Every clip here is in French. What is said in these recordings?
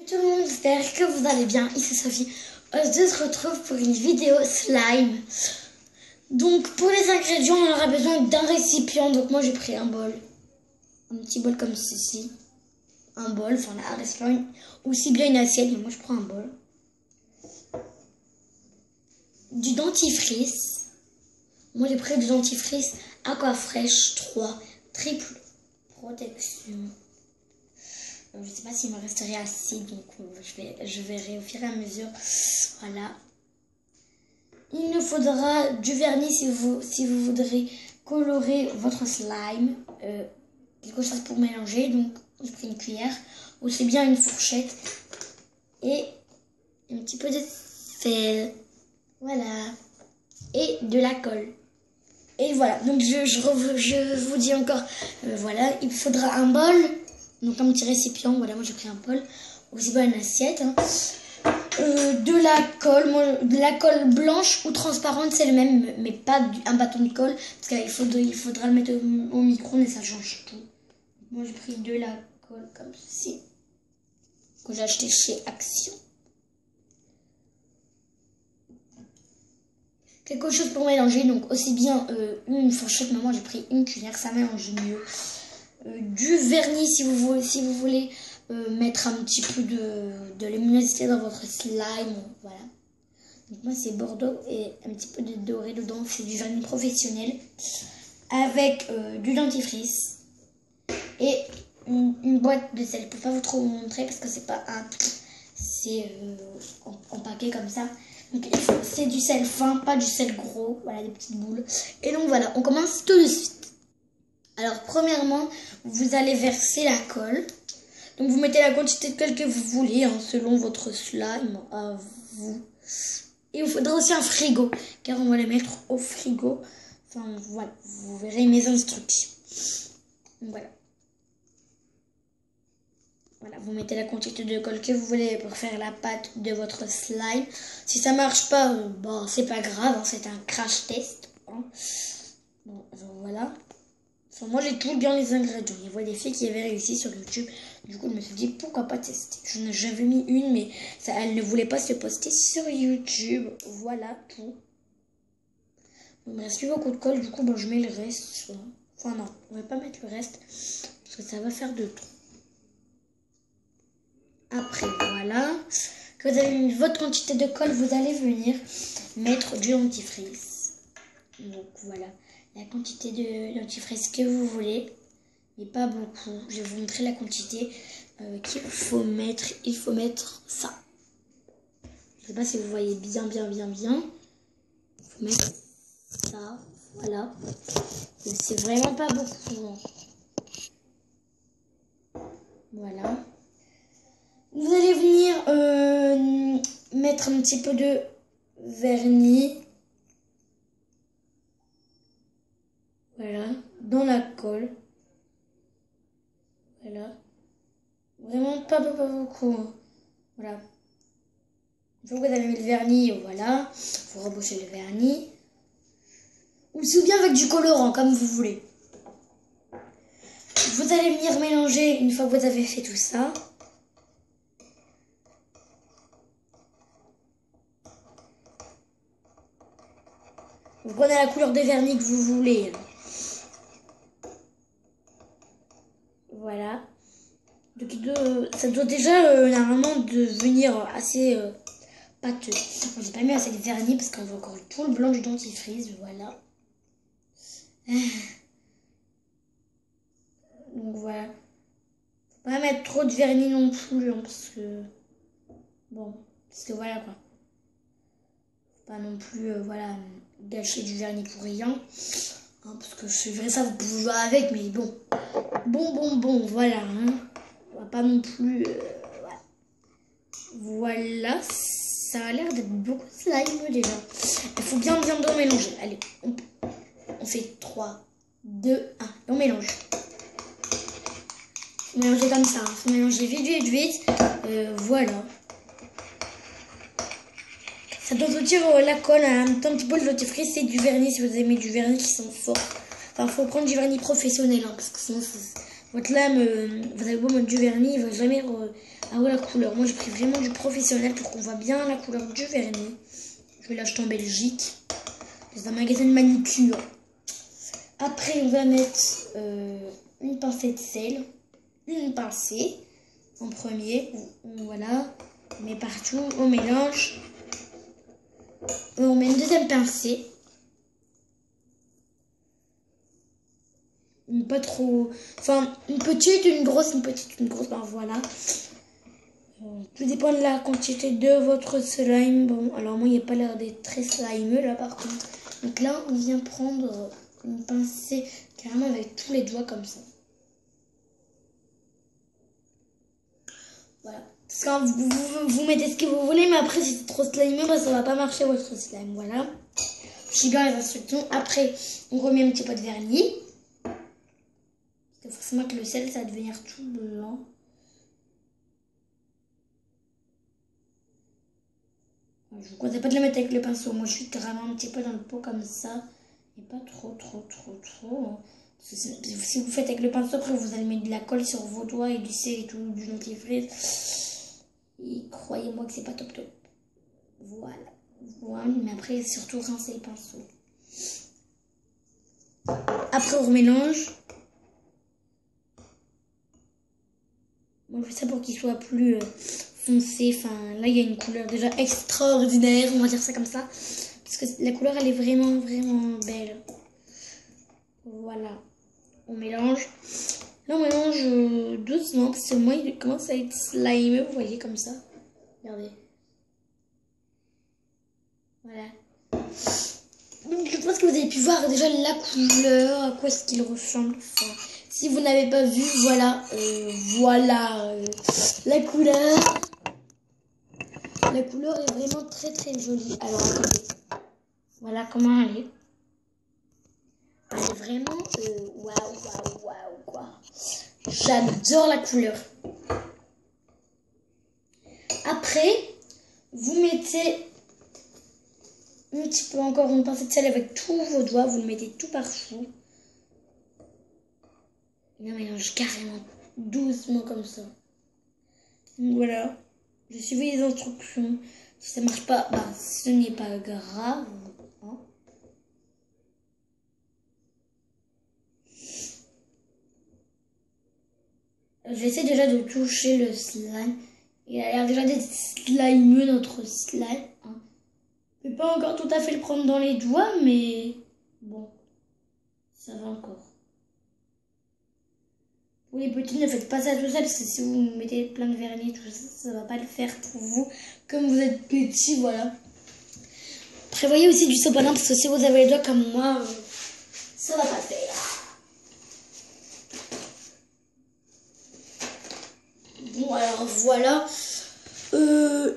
Tout le monde, j'espère que vous allez bien. Ici Sophie. Aujourd'hui, on se retrouve pour une vidéo slime. Donc, pour les ingrédients, on aura besoin d'un récipient. Donc, moi, j'ai pris un bol. Un petit bol comme ceci. Un bol, enfin, un récipient. Aussi bien une assiette. Mais moi, je prends un bol. Du dentifrice. Moi, j'ai pris du dentifrice Aquafresh 3. Triple protection. Je ne sais pas s'il me resterait assez, donc je verrai au fur et à mesure. Voilà. Il nous faudra du vernis si vous voudrez colorer votre slime. Quelque chose pour mélanger. Donc, j'ai pris une cuillère. Aussi bien une fourchette. Et un petit peu de sel. Voilà. Et de la colle. Et voilà. Donc, je vous dis encore, voilà. Il faudra un bol. Donc un petit récipient, voilà, moi j'ai pris un bol, aussi bien une assiette, hein. De la colle blanche ou transparente, c'est le même, mais pas un bâton de colle, parce qu'il faudra le mettre au micro-ondes et ça change tout. Moi j'ai pris de la colle comme ceci, que j'ai acheté chez Action. Quelque chose pour mélanger, donc aussi bien une fourchette, mais moi j'ai pris une cuillère, ça mélange mieux. Du vernis si vous voulez mettre un petit peu de luminosité dans votre slime, voilà. Donc moi c'est bordeaux et un petit peu de doré dedans, c'est du vernis professionnel avec du dentifrice et une boîte de sel. Je peux pas vous trop vous montrer parce que c'est pas c'est en paquet comme ça. Donc c'est du sel fin, pas du sel gros, voilà, des petites boules. Et donc voilà, on commence tout de suite. Alors, premièrement, vous allez verser la colle. Donc, vous mettez la quantité de colle que vous voulez, hein, selon votre slime à vous. Et il vous faudra aussi un frigo, car on va les mettre au frigo. Enfin, voilà, vous verrez mes instructions. Donc, voilà. Voilà, vous mettez la quantité de colle que vous voulez pour faire la pâte de votre slime. Si ça marche pas, bon, c'est pas grave, hein, c'est un crash test. Hein. Bon, voilà. Enfin, moi j'ai tout bien les ingrédients. Il y avait des filles qui avaient réussi sur YouTube. Du coup je me suis dit pourquoi pas tester. J'avais mis une mais elle ne voulait pas se poster sur YouTube. Voilà tout. Il me reste plus beaucoup de colle. Du coup je mets le reste. Enfin non, on va pas mettre le reste. Parce que ça va faire de trop. Après voilà. Que vous avez mis votre quantité de colle, vous allez venir mettre du dentifrice. Donc voilà. La quantité de dentifrice que vous voulez, mais pas beaucoup. Je vais vous montrer la quantité qu'il faut mettre. Il faut mettre ça. Je ne sais pas si vous voyez bien. Il faut mettre ça. Voilà. C'est vraiment pas beaucoup. Voilà. Vous allez venir mettre un petit peu de vernis. Voilà, dans la colle. Voilà. Vraiment pas beaucoup. Hein. Voilà. Une fois que vous avez mis le vernis, voilà. Vous rebouchez le vernis. Ou bien avec du colorant, comme vous voulez. Vous allez venir mélanger une fois que vous avez fait tout ça. Vous prenez la couleur de vernis que vous voulez. Voilà. Donc ça doit déjà normalement devenir assez pâteux. J'ai pas mis assez de vernis parce qu'on voit encore tout le blanc du dentifrice. Voilà. Donc voilà. Faut pas mettre trop de vernis non plus. Hein, parce que. Bon. Parce que voilà quoi. Faut pas non plus voilà, gâcher du vernis pour rien. Hein, parce que c'est vrai ça vous pouvez jouer avec. Mais bon. Bon, voilà. Hein. On va pas non plus... voilà, ça a l'air d'être beaucoup de slime déjà. Il faut bien mélanger. Allez, on fait 3, 2, 1. Et on mélange. Faut mélanger comme ça. Faut mélanger vite. Voilà. Ça doit retirer la colle, un petit peu de dentifrice et du vernis si vous avez mis du vernis qui sont forts. Enfin, faut prendre du vernis professionnel, hein, parce que sinon, votre lame, vous avez beau mettre du vernis, il va jamais Ah ouais, la couleur. Moi, j'ai pris vraiment du professionnel pour qu'on voit bien la couleur du vernis. Je vais l'acheter en Belgique. Dans un magasin de manicure. Après, on va mettre une pincée de sel. Une pincée en premier. Voilà. On met partout. On mélange. On met une deuxième pincée. Pas trop. Enfin, une petite, une grosse, une petite, une grosse. Ben voilà. Tout dépend de la quantité de votre slime. Bon, alors moi, il n'y a pas l'air d'être très slimeux là par contre. Donc là, on vient prendre une pincée carrément avec tous les doigts comme ça. Voilà. Parce que vous mettez ce que vous voulez, mais après, si c'est trop slimeux, bah, ça va pas marcher votre slime. Voilà. Je suis bien les instructions. Après, on remet un petit peu de vernis. Parce que forcément que le sel, ça va devenir tout blanc. Je vous conseille pas de le mettre avec le pinceau. Moi, je suis carrément un petit peu dans le pot comme ça. Et pas trop. Parce que si vous faites avec le pinceau, après, vous allez mettre de la colle sur vos doigts et du sel et tout, du dentifrice. Et croyez-moi que c'est pas top. Voilà. Mais après, surtout rincer le pinceau. Après, on remélange. Moi, je fais ça pour qu'il soit plus foncé. Enfin, là, il y a une couleur déjà extraordinaire, on va dire ça comme ça. Parce que la couleur, elle est vraiment belle. Voilà. On mélange. Là, on mélange doucement, parce que moi, il commence à être slime, vous voyez, comme ça. Regardez. Voilà. Donc, je pense que vous avez pu voir déjà la couleur, à quoi est-ce qu'il ressemble. Enfin, si vous n'avez pas vu, voilà. La couleur. La couleur est vraiment très jolie. Alors, attendez. Voilà comment elle est. Elle est vraiment waouh, quoi. J'adore la couleur. Après, vous mettez un petit peu encore une pincée de sel avec tous vos doigts. Vous le mettez tout partout. Et on mélange carrément doucement comme ça. Donc voilà. Je suis les instructions. Si ça marche pas, bah, ce n'est pas grave. Hein. J'essaie déjà de toucher le slime. Il a l'air déjà d'être slimeux, notre slime. Hein. Je ne peux pas encore tout à fait le prendre dans les doigts, mais bon, ça va encore. Pour les petits, ne faites pas ça tout seul, parce que si vous mettez plein de vernis, tout ça, ça va pas le faire pour vous. Comme vous êtes petit, voilà. Prévoyez aussi du sopalin, parce que si vous avez les doigts comme moi, ça va pas le faire. Bon, alors voilà.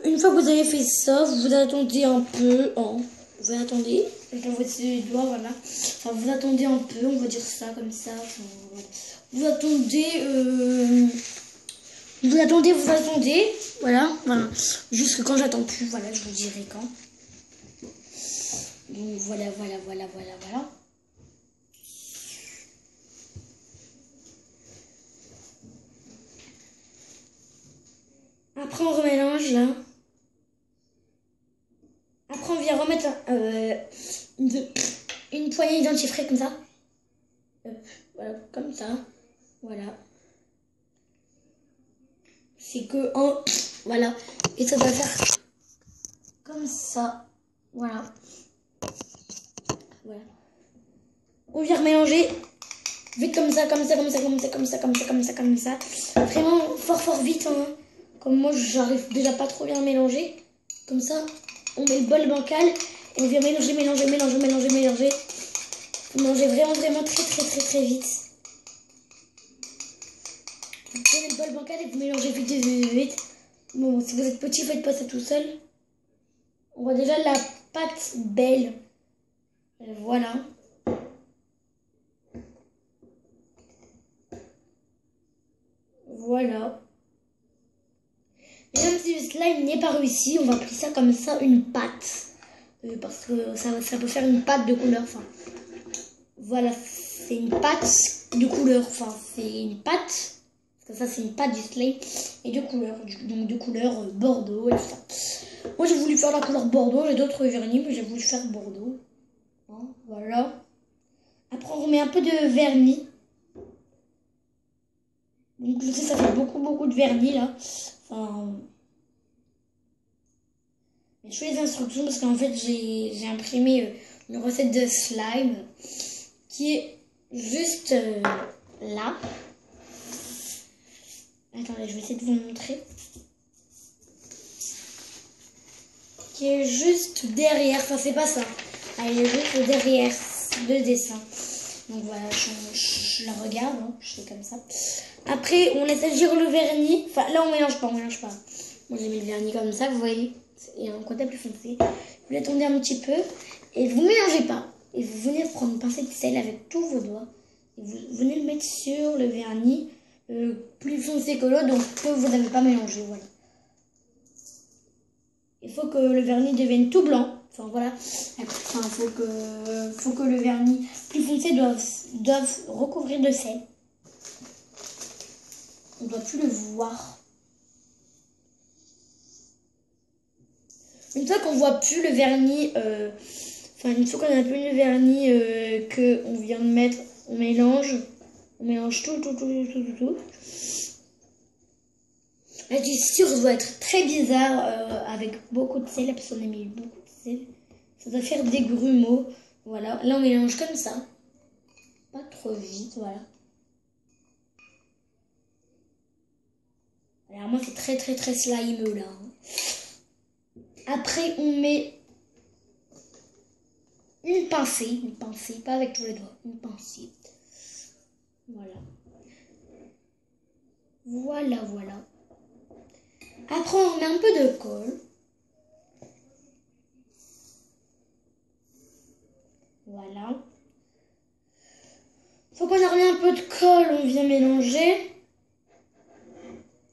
Une fois que vous avez fait ça, vous attendez un peu. Vous attendez. Je vois les doigts, voilà. Enfin, vous attendez un peu, on va dire ça comme ça. Enfin, voilà. Vous attendez. Vous attendez. Voilà. Jusque quand j'attends plus, voilà, je vous dirai quand. Donc voilà. Après, on remélange là. Après, on vient remettre une poignée de dentifrice comme ça. Voilà, comme ça. Voilà. C'est que un. Voilà. Et ça va faire comme ça. Voilà. On vient remélanger. Vite comme ça. Vraiment fort vite. Hein. Comme moi, j'arrive déjà pas trop bien à mélanger. Comme ça, on met le bol bancal et on vient mélanger. Vous mangez vraiment très vite. Vous prenez le bol bancal et vous mélangez vite. Bon, si vous êtes petit, faites pas ça tout seul. On voit déjà la pâte belle. Voilà. Voilà. Et même si le slime n'est pas réussi, on va appeler ça comme ça une pâte. Parce que ça peut faire une pâte de couleur. Enfin, voilà, c'est une pâte de couleur. Enfin, c'est une pâte. Ça c'est une pâte Display et de couleurs, donc de couleurs Bordeaux et tout ça. Moi j'ai voulu faire la couleur Bordeaux, j'ai d'autres vernis, mais j'ai voulu faire Bordeaux. Hein, voilà. Après on remet un peu de vernis. Donc je sais ça fait beaucoup de vernis là. Enfin, je fais les instructions parce qu'en fait j'ai imprimé une recette de slime qui est juste là. Attendez, je vais essayer de vous montrer. Qui est juste derrière, enfin c'est pas ça. Elle est juste derrière le dessin. Donc voilà, je la regarde, hein, je fais comme ça. Après, on laisse agir le vernis. Enfin là on mélange pas. Moi j'ai mis le vernis comme ça, vous voyez. Il y a un côté plus foncé. Vous l'attendez un petit peu et vous mélangez pas. Et vous venez prendre une pincée de sel avec tous vos doigts. Et vous venez le mettre sur le vernis plus foncé que l'autre, donc que vous n'avez pas mélangé, voilà. Il faut que le vernis devienne tout blanc. Enfin voilà. Enfin, faut que le vernis plus foncé doive recouvrir de sel. On ne doit plus le voir. Une fois qu'on voit plus le vernis, une fois qu'on a plus le vernis que on vient de mettre, on mélange tout. La texture doit être très bizarre avec beaucoup de sel, parce qu'on a mis beaucoup de sel. Ça doit faire des grumeaux. Voilà, là on mélange comme ça. Pas trop vite, voilà. Alors moi c'est très slimeux là. Après on met une pincée, pas avec tous les doigts, une pincée. Voilà. Après on remet un peu de colle. Voilà. Faut qu'on a remis un peu de colle, on vient mélanger.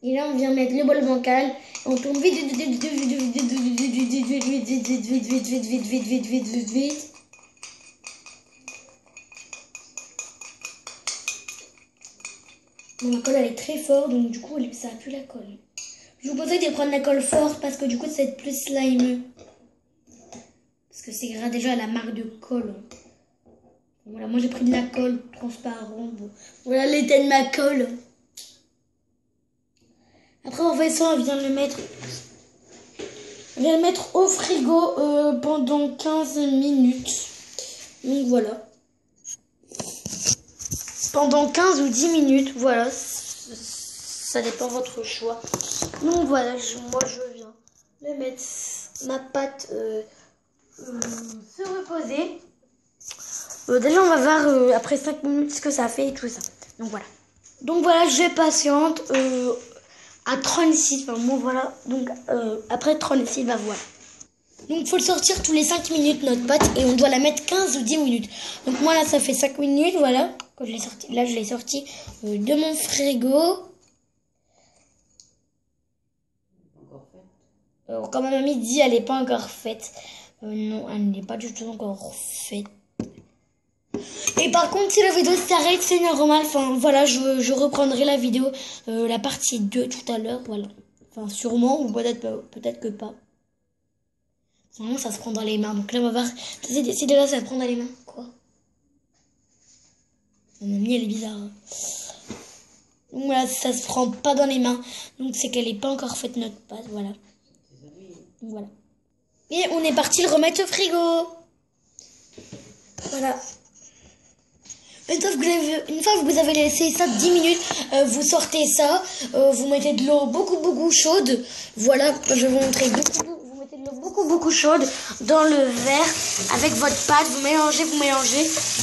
Et là on vient mettre le bol bancal. On tourne vite. Bon, la colle elle est très forte, donc du coup ça a plus la colle. Je vous conseille de prendre la colle forte parce que du coup ça va être plus slimeux. Parce que c'est grâce déjà à la marque de colle. Voilà, moi j'ai pris de la colle transparente. Bon. Voilà l'état de ma colle. Après on fait ça, on vient le mettre au frigo pendant 15 minutes. Donc voilà. Pendant 15 ou 10 minutes, voilà. Ça dépend de votre choix. Donc voilà, moi je viens de mettre ma pâte se reposer. Déjà on va voir après 5 minutes ce que ça fait et tout ça. Donc voilà, je patiente à 36. Enfin, bon voilà, donc après 36, bah voilà. Donc il faut le sortir tous les 5 minutes notre pâte et on doit la mettre 15 ou 10 minutes. Donc moi là ça fait 5 minutes, voilà. Quand je l'ai sorti, là je l'ai sorti de mon frigo. Quand ma mamie dit elle n'est pas encore faite. Non, elle n'est pas du tout encore faite. Et par contre si la vidéo s'arrête c'est normal. Enfin voilà, je reprendrai la vidéo, la partie 2 tout à l'heure, voilà. Enfin sûrement ou peut-être que pas. Normalement ça se prend dans les mains. Donc là on va voir si de là ça se prend dans les mains. Quoi? Ma mamie elle est bizarre. Hein. Donc voilà, ça se prend pas dans les mains. Donc c'est qu'elle n'est pas encore faite notre pâte, voilà. Donc voilà. Et on est parti le remettre au frigo. Voilà. Une fois que vous avez laissé ça 10 minutes, vous sortez ça, vous mettez de l'eau beaucoup chaude. Voilà, je vais vous montrer vous mettez de l'eau beaucoup chaude dans le verre avec votre pâte, vous mélangez.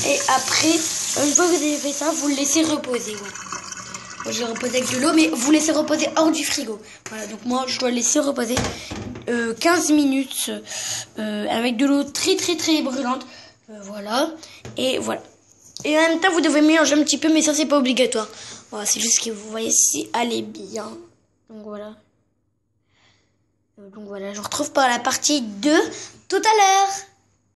Et après, une fois que vous avez fait ça, vous le laissez reposer. Voilà. Moi, j'ai reposé avec de l'eau, mais vous laissez reposer hors du frigo. Voilà, donc moi, je dois laisser reposer 15 minutes avec de l'eau très brûlante. Voilà, et voilà. Et en même temps, vous devez mélanger un petit peu, mais ça, c'est pas obligatoire. Voilà, c'est juste que vous voyez si elle est bien. Donc voilà. Je vous retrouve par la partie 2 tout à l'heure.